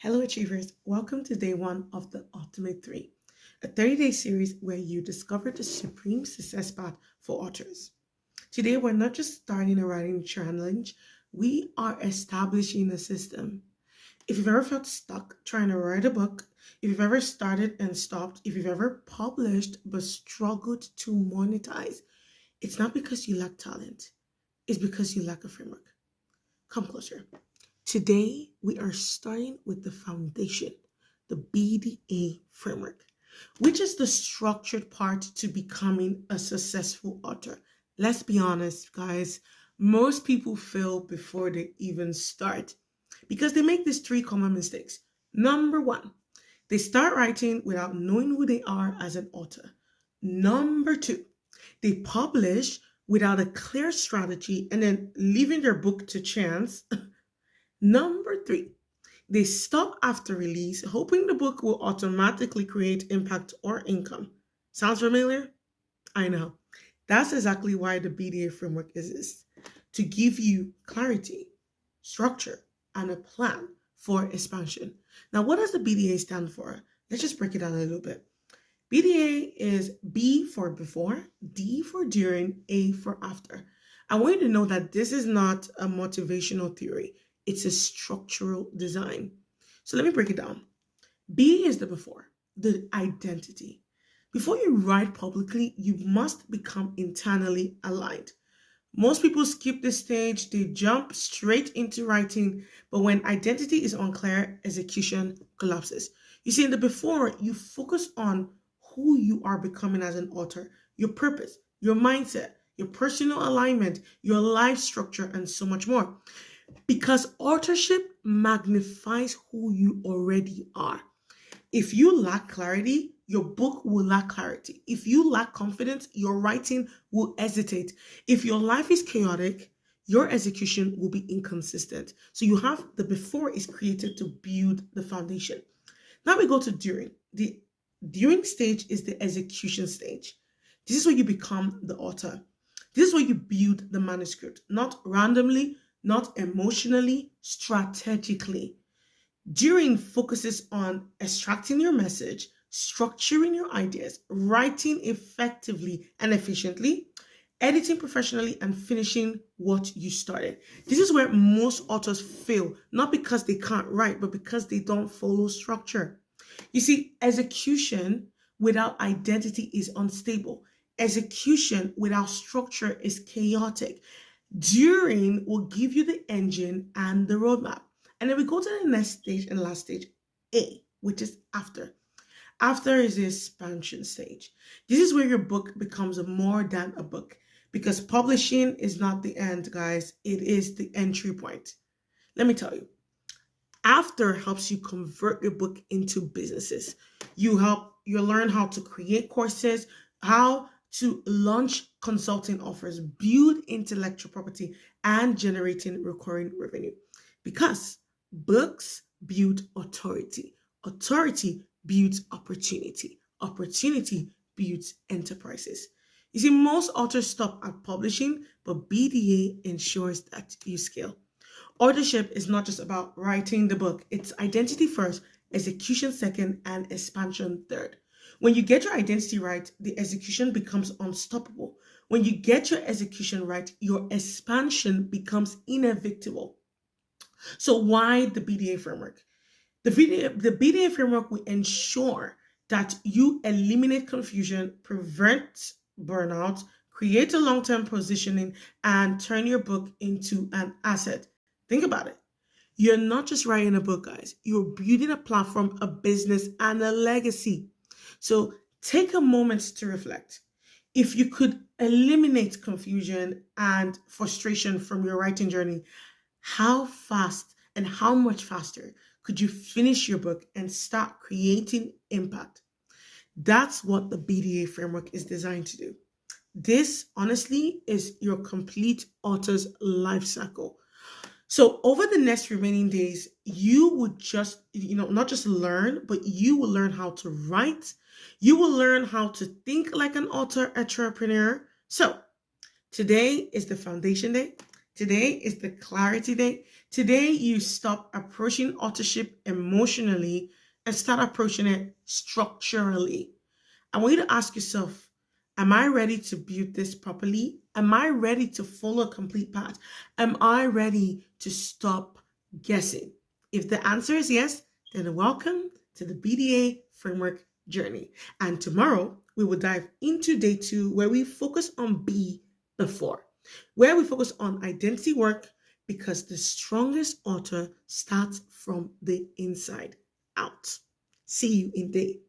Hello, Achievers. Welcome to day one of the Ultimate 3, a 30-day series where you discover the supreme success path for authors. Today, we're not just starting a writing challenge, we are establishing a system. If you've ever felt stuck trying to write a book, if you've ever started and stopped, if you've ever published but struggled to monetize, it's not because you lack talent, it's because you lack a framework. Come closer. Today, we are starting with the foundation, the BDA framework, which is the structured part to becoming a successful author. Let's be honest, guys, most people fail before they even start because they make these three common mistakes. Number one, they start writing without knowing who they are as an author. Number two, they publish without a clear strategy and then leaving their book to chance. Number three, they stop after release, hoping the book will automatically create impact or income. Sounds familiar? I know. That's exactly why the BDA framework exists to give you clarity, structure, and a plan for expansion. Now, what does the BDA stand for? Let's just break it down a little bit. BDA is B for before, D for during, A for after. I want you to know that this is not a motivational theory. It's a structural design. So let me break it down. B is the before, the identity. Before you write publicly, you must become internally aligned. Most people skip this stage, they jump straight into writing, but when identity is unclear, execution collapses. You see, in the before, you focus on who you are becoming as an author, your purpose, your mindset, your personal alignment, your life structure, and so much more. Because authorship magnifies who you already are. If you lack clarity, your book will lack clarity. If you lack confidence, your writing will hesitate. If your life is chaotic, your execution will be inconsistent. So you have the before is created to build the foundation. Now we go to during. The during stage is the execution stage. This is where you become the author. This is where you build the manuscript, not randomly, not emotionally, strategically. During focuses on extracting your message, structuring your ideas, writing effectively and efficiently, editing professionally, and finishing what you started. This is where most authors fail, not because they can't write, but because they don't follow structure. You see, execution without identity is unstable. Execution without structure is chaotic. During will give you the engine and the roadmap. And then we go to the next stage and last stage, A, which is after. After is the expansion stage. This is where your book becomes more than a book because publishing is not the end, guys. It is the entry point. Let me tell you. After helps you convert your book into businesses. You learn how to create courses, how to launch consulting offers, build intellectual property, and generating recurring revenue. Because books build authority. Authority builds opportunity. Opportunity builds enterprises. You see, most authors stop at publishing, but BDA ensures that you scale. Authorship is not just about writing the book, it's identity first, execution second, and expansion third. When you get your identity right, the execution becomes unstoppable. When you get your execution right, your expansion becomes inevitable. So, why the BDA framework? The BDA framework will ensure that you eliminate confusion, prevent burnout, create a long term positioning, and turn your book into an asset. Think about it. You're not just writing a book, guys. You're building a platform, a business, and a legacy. So take a moment to reflect. If you could eliminate confusion and frustration from your writing journey, how fast and how much faster could you finish your book and start creating impact? That's what the BDA framework is designed to do. This, honestly, is your complete author's life cycle. So over the next remaining days, you would just, not just learn, but you will learn how to write. You will learn how to think like an author entrepreneur. So today is the foundation day. Today is the clarity day. Today, you stop approaching authorship emotionally and start approaching it structurally. I want you to ask yourself, am I ready to build this properly? Am I ready to follow a complete path? Am I ready to stop guessing? If the answer is yes, then welcome to the BDA Framework journey. And tomorrow, we will dive into day 2 where we focus on B before, where we focus on identity work because the strongest author starts from the inside out. See you in day